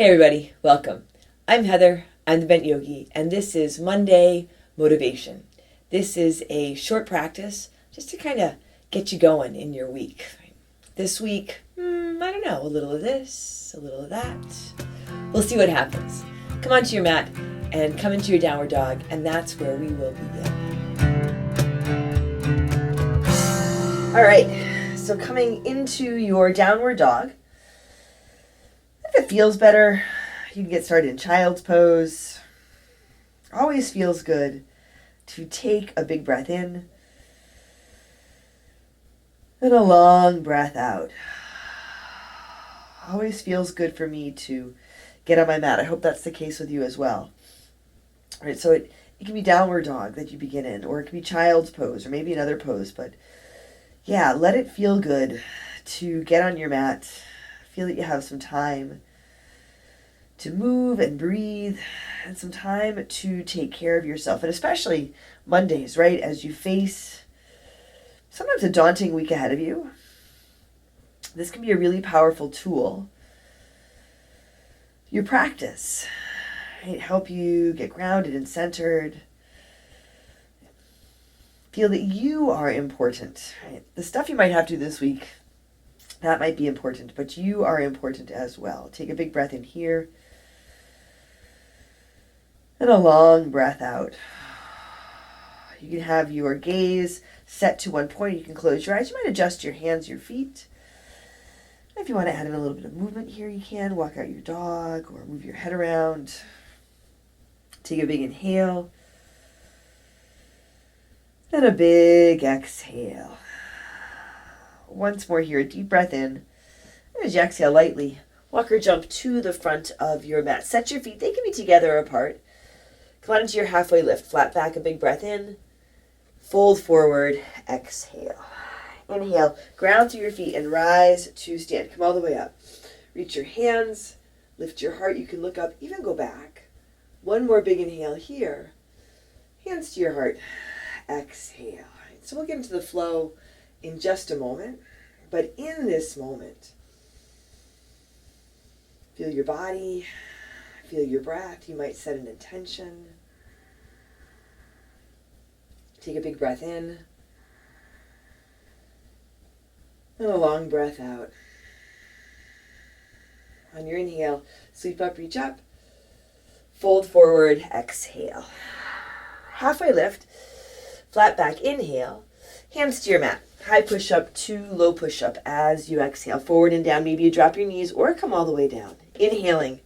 Hey everybody, welcome. I'm Heather, I'm the Bent Yogi, and this is Monday Motivation. This is a short practice just to kind of get you going in your week. This week, I don't know, a little of this, a little of that. We'll see what happens. Come onto your mat and come into your downward dog, and that's where we will begin. All right, so coming into your downward dog, if it feels better, you can get started in child's pose. Always feels good to take a big breath in and a long breath out. Always feels good for me to get on my mat. I hope that's the case with you as well. All right, so it can be downward dog that you begin in, or it can be child's pose, or maybe another pose. But yeah, let it feel good to get on your mat. Feel that you have some time to move and breathe and some time to take care of yourself. And especially Mondays, right? As you face sometimes a daunting week ahead of you, this can be a really powerful tool. Your practice, right? Help you get grounded and centered. Feel that you are important, right? The stuff you might have to do this week, that might be important, but you are important as well. Take a big breath in here and a long breath out. You can have your gaze set to one point. You can close your eyes. You might adjust your hands, your feet. If you want to add in a little bit of movement here, you can. Walk out your dog or move your head around. Take a big inhale and a big exhale. Once more here, a deep breath in. As you exhale lightly, walk or jump to the front of your mat. Set your feet, they can be together or apart. Come on into your halfway lift. Flat back, a big breath in. Fold forward, exhale. Inhale, ground through your feet and rise to stand. Come all the way up. Reach your hands, lift your heart. You can look up, even go back. One more big inhale here. Hands to your heart. Exhale. So we'll get into the flow in just a moment, but in this moment, feel your body, feel your breath. You might set an intention. Take a big breath in and a long breath out. On your inhale, sweep up, reach up, fold forward, exhale. Halfway lift, flat back, inhale, hands to your mat. High push-up to low push-up as you exhale. Forward and down. Maybe you drop your knees or come all the way down. Inhaling,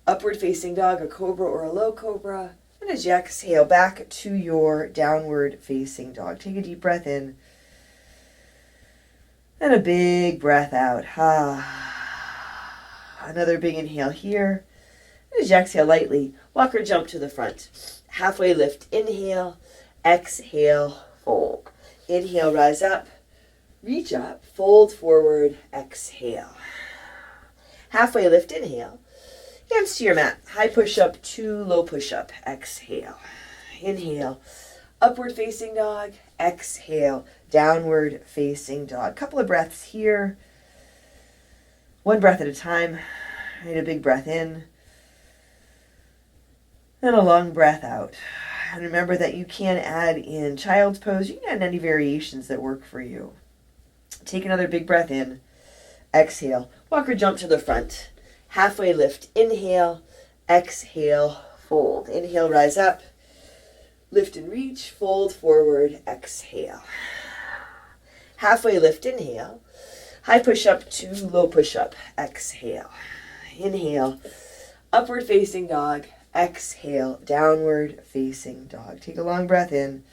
upward facing dog, a cobra or a low cobra. And as you exhale, back to your downward facing dog. Take a deep breath in and a big breath out. Another big inhale here. And as you exhale lightly, walk or jump to the front. Halfway lift, inhale, exhale, fold. Inhale, rise up, reach up, fold forward, exhale. Halfway lift, inhale. Hands to your mat. High push-up to low push-up, exhale. Inhale, upward facing dog, exhale, downward facing dog. Couple of breaths here. One breath at a time. Right, a big breath in and a long breath out. And remember that you can add in child's pose. You can add any variations that work for you. Take another big breath in. Exhale. Walk or jump to the front. Halfway lift. Inhale. Exhale. Fold. Inhale, rise up. Lift and reach. Fold forward. Exhale. Halfway lift. Inhale. High push up to low push up. Exhale. Inhale. Upward facing dog. Exhale, downward facing dog. Take a long breath in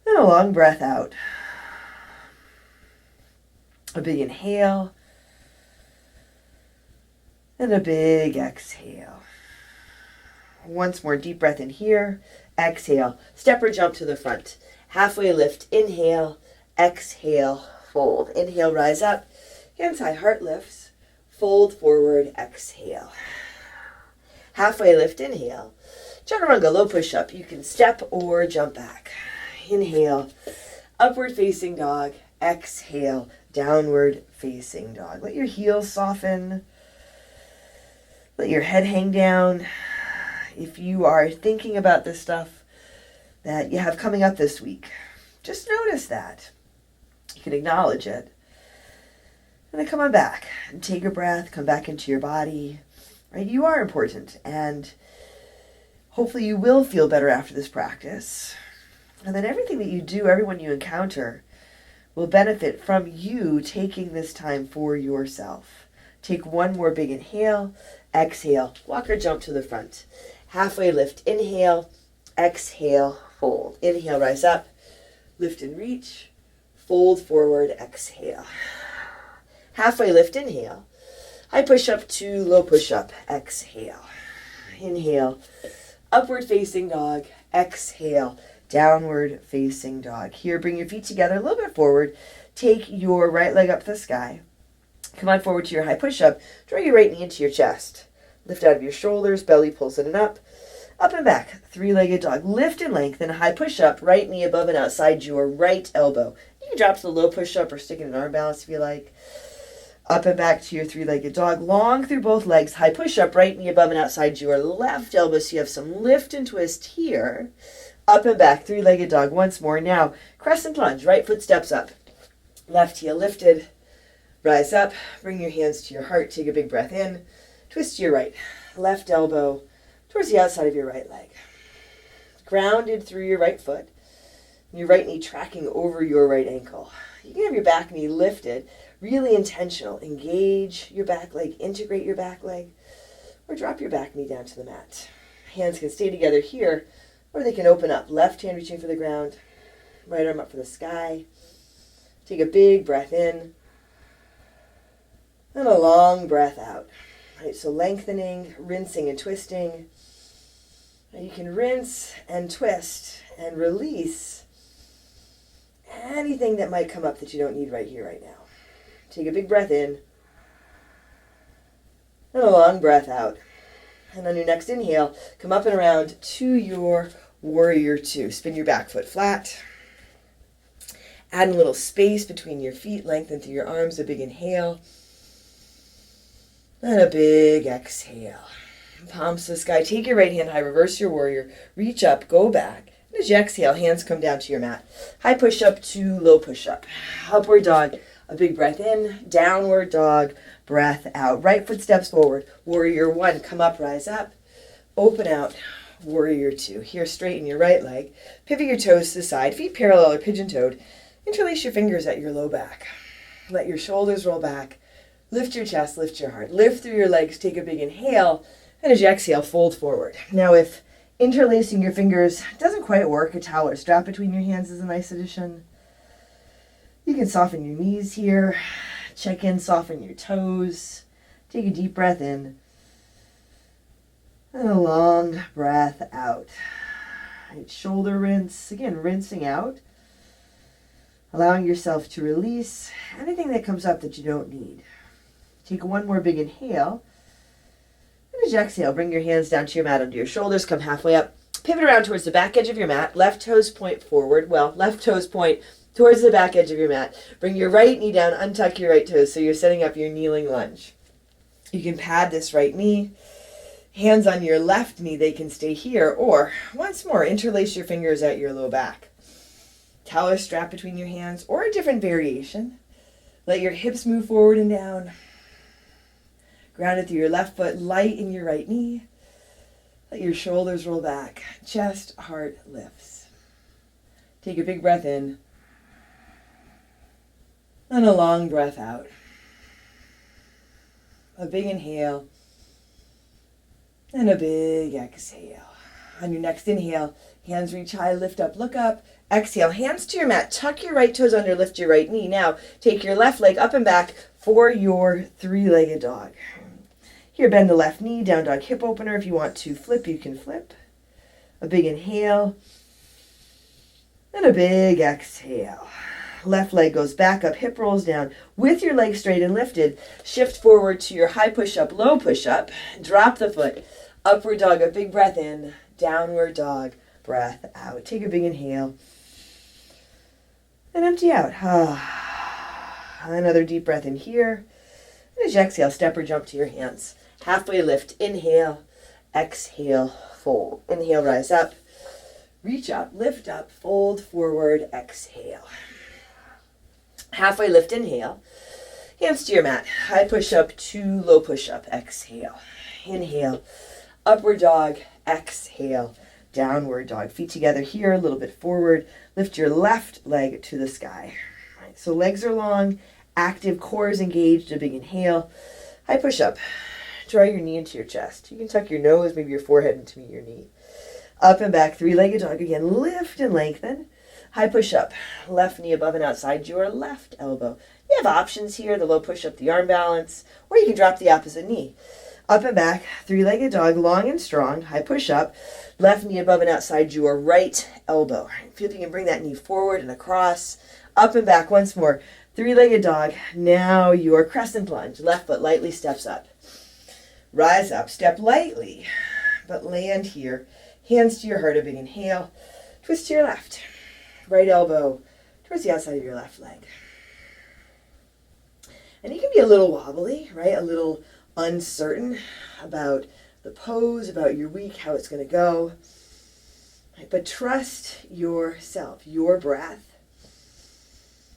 and a long breath out. A big inhale and a big exhale. Once more, deep breath in here. Exhale, step or jump to the front. Halfway lift, inhale, exhale, fold. Inhale, rise up, hands high, heart lifts, fold forward, exhale. Halfway lift, inhale. Chaturanga, low push-up. You can step or jump back. Inhale, upward facing dog. Exhale, downward facing dog. Let your heels soften. Let your head hang down. If you are thinking about this stuff that you have coming up this week, just notice that. You can acknowledge it. And then come on back and take a breath, come back into your body. Right? You are important, and hopefully you will feel better after this practice. And then everything that you do, everyone you encounter, will benefit from you taking this time for yourself. Take one more big inhale, exhale, walk or jump to the front. Halfway lift, inhale, exhale, fold. Inhale, rise up, lift and reach, fold forward, exhale. Halfway lift, inhale. High push-up to low push-up, exhale. Inhale, upward facing dog, exhale, downward facing dog. Here, bring your feet together a little bit forward. Take your right leg up to the sky. Come on forward to your high push-up. Draw your right knee into your chest. Lift out of your shoulders, belly pulls in and up. Up and back, three-legged dog. Lift and lengthen, high push-up, right knee above and outside your right elbow. You can drop to the low push-up or stick in an arm balance if you like. Up and back to your three-legged dog. Long through both legs, high push-up, right knee above and outside your left elbow. So you have some lift and twist here. Up and back, three-legged dog once more. Now, crescent lunge, right foot steps up. Left heel lifted. Rise up, bring your hands to your heart, take a big breath in. Twist to your right. Left elbow towards the outside of your right leg. Grounded through your right foot. Your right knee tracking over your right ankle. You can have your back knee lifted. Really intentional. Engage your back leg, integrate your back leg, or drop your back knee down to the mat. Hands can stay together here, or they can open up. Left hand reaching for the ground, right arm up for the sky. Take a big breath in, and a long breath out. Right, so lengthening, rinsing, and twisting. And you can rinse and twist and release anything that might come up that you don't need right here, right now. Take a big breath in and a long breath out. And on your next inhale, come up and around to your warrior two. Spin your back foot flat. Add a little space between your feet. Lengthen through your arms. A big inhale. And a big exhale. Palms to the sky. Take your right hand high. Reverse your warrior. Reach up. Go back. And as you exhale, hands come down to your mat. High push-up to low push-up. Upward dog. A big breath in. Downward dog. Breath out. Right foot steps forward. Warrior one. Come up. Rise up. Open out. Warrior two. Here, straighten your right leg. Pivot your toes to the side. Feet parallel or pigeon-toed. Interlace your fingers at your low back. Let your shoulders roll back. Lift your chest. Lift your heart. Lift through your legs. Take a big inhale. And as you exhale, fold forward. Now, if interlacing your fingers doesn't quite work, a towel or strap between your hands is a nice addition. You can soften your knees here. Check in, soften your toes. Take a deep breath in. And a long breath out. Right, shoulder rinse. Again, rinsing out. Allowing yourself to release anything that comes up that you don't need. Take one more big inhale. And as you exhale, bring your hands down to your mat under your shoulders. Come halfway up. Pivot around towards the back edge of your mat. Left toes point forward. Well, left toes point towards the back edge of your mat. Bring your right knee down. Untuck your right toes so you're setting up your kneeling lunge. You can pad this right knee. Hands on your left knee, they can stay here. Or, once more, interlace your fingers at your low back. Towel or strap between your hands, or a different variation. Let your hips move forward and down. Grounded through your left foot, light in your right knee. Let your shoulders roll back. Chest, heart lifts. Take a big breath in. And a long breath out. A big inhale. And a big exhale. On your next inhale, hands reach high, lift up, look up. Exhale, hands to your mat. Tuck your right toes under, lift your right knee. Now, take your left leg up and back for your three-legged dog. Here, bend the left knee, down dog hip opener. If you want to flip, you can flip. A big inhale. And a big exhale. Left leg goes back up, hip rolls down. With your leg straight and lifted, shift forward to your high push-up, low push-up. Drop the foot. Upward dog, a big breath in. Downward dog, breath out. Take a big inhale. And empty out. Another deep breath in here. And as you exhale, step or jump to your hands. Halfway lift, inhale, exhale, fold. Inhale, rise up, reach up, lift up, fold forward, exhale. Halfway lift, inhale, hands to your mat. High push-up to low push-up, exhale. Inhale, upward dog, exhale, downward dog. Feet together here, a little bit forward. Lift your left leg to the sky. All right, so legs are long, active, core is engaged, a big inhale. High push-up. Draw your knee into your chest. You can tuck your nose, maybe your forehead into your knee. Up and back, three-legged dog. Again, lift and lengthen. High push-up. Left knee above and outside your left elbow. You have options here, the low push-up, the arm balance, or you can drop the opposite knee. Up and back, three-legged dog, long and strong. High push-up. Left knee above and outside your right elbow. Feel if you can bring that knee forward and across. Up and back once more. Three-legged dog. Now your crescent lunge. Left foot lightly steps up. Rise up, step lightly, but land here. Hands to your heart, a big inhale. Twist to your left. Right elbow towards the outside of your left leg. And you can be a little wobbly, right? A little uncertain about the pose, about your week, how it's going to go. Right? But trust yourself, your breath,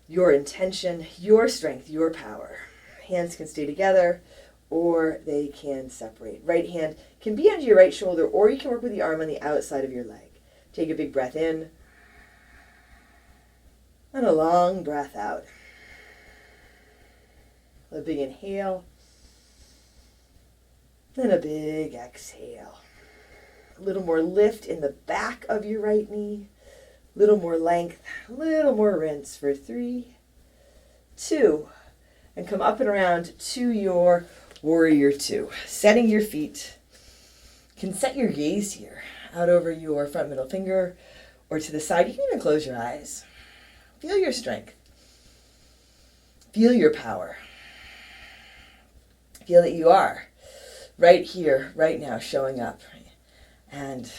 your intention, your strength, your power. Hands can stay together, or they can separate. Right hand can be under your right shoulder, or you can work with the arm on the outside of your leg. Take a big breath in, and a long breath out. A big inhale, then a big exhale. A little more lift in the back of your right knee, a little more length, a little more rinse for 3, 2, and come up and around to your warrior 2. Setting your feet. You can set your gaze here out over your front middle finger or to the side. You can even close your eyes. Feel your strength. Feel your power. Feel that you are right here, right now, showing up. And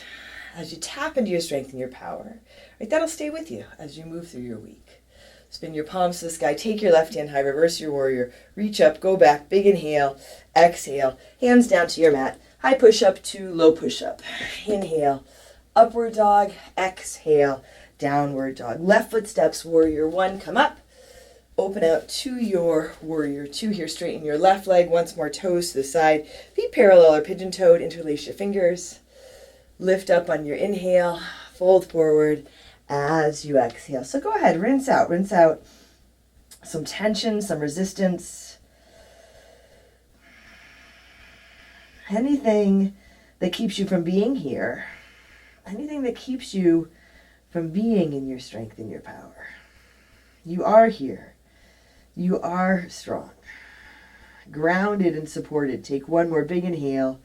as you tap into your strength and your power, right, that'll stay with you as you move through your week. Spin your palms to the sky. Take your left hand high. Reverse your warrior. Reach up. Go back. Big inhale. Exhale. Hands down to your mat. High push-up to low push-up. Inhale. Upward dog. Exhale. Downward dog. Left foot steps. Warrior 1. Come up. Open out to your warrior 2 here. Straighten your left leg. Once more, toes to the side. Feet parallel or pigeon-toed. Interlace your fingers. Lift up on your inhale. Fold forward as you exhale. So go ahead, rinse out some tension, some resistance. Anything that keeps you from being here, anything that keeps you from being in your strength and your power. You are here. You are strong. Grounded and supported. Take one more big inhale.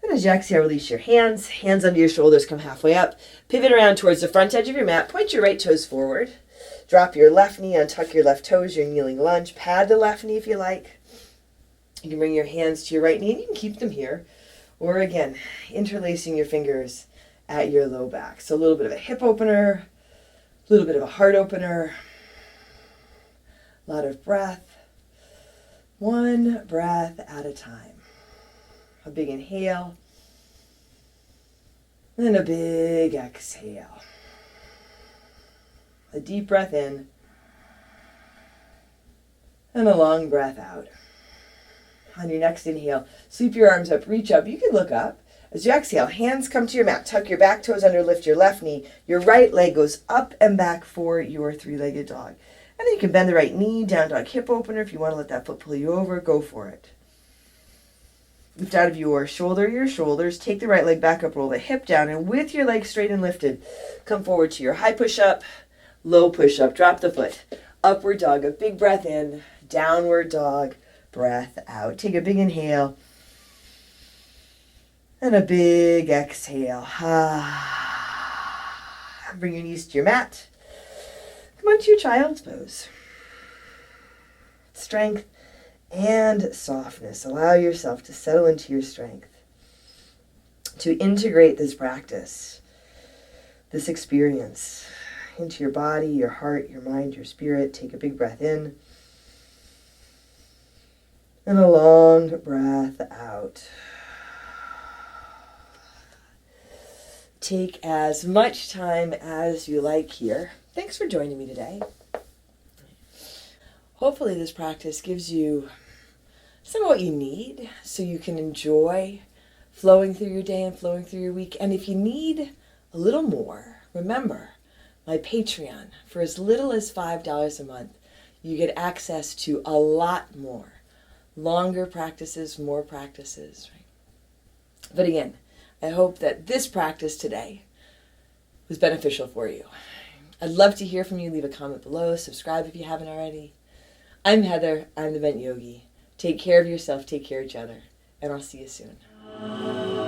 And as you exhale, release your hands. Hands under your shoulders, come halfway up. Pivot around towards the front edge of your mat. Point your right toes forward. Drop your left knee, untuck your left toes, your kneeling lunge. Pad the left knee if you like. You can bring your hands to your right knee and you can keep them here. Or again, interlacing your fingers at your low back. So a little bit of a hip opener, a little bit of a heart opener. A lot of breath. One breath at a time. A big inhale, then a big exhale. A deep breath in, and a long breath out. On your next inhale, sweep your arms up, reach up. You can look up. As you exhale, hands come to your mat. Tuck your back toes under, lift your left knee. Your right leg goes up and back for your three-legged dog. And then you can bend the right knee, down dog hip opener. If you want to let that foot pull you over, go for it. Lift out of your shoulders. Take the right leg back up, roll the hip down, and with your leg straight and lifted, come forward to your high push-up, low push-up. Drop the foot. Upward dog, a big breath in. Downward dog, breath out. Take a big inhale. And a big exhale. Bring your knees to your mat. Come on to your child's pose. Strength and softness. Allow yourself to settle into your strength, to integrate this practice, this experience into your body, your heart, your mind, your spirit. Take a big breath in. And a long breath out. Take as much time as you like here. Thanks for joining me today. Hopefully this practice gives you some of what you need so you can enjoy flowing through your day and flowing through your week. And if you need a little more, remember my Patreon. For as little as $5 a month, you get access to a lot more. Longer practices, more practices. Right? But again, I hope that this practice today was beneficial for you. I'd love to hear from you. Leave a comment below. Subscribe if you haven't already. I'm Heather. I'm the Bent Yogi. Take care of yourself. Take care of each other. And I'll see you soon.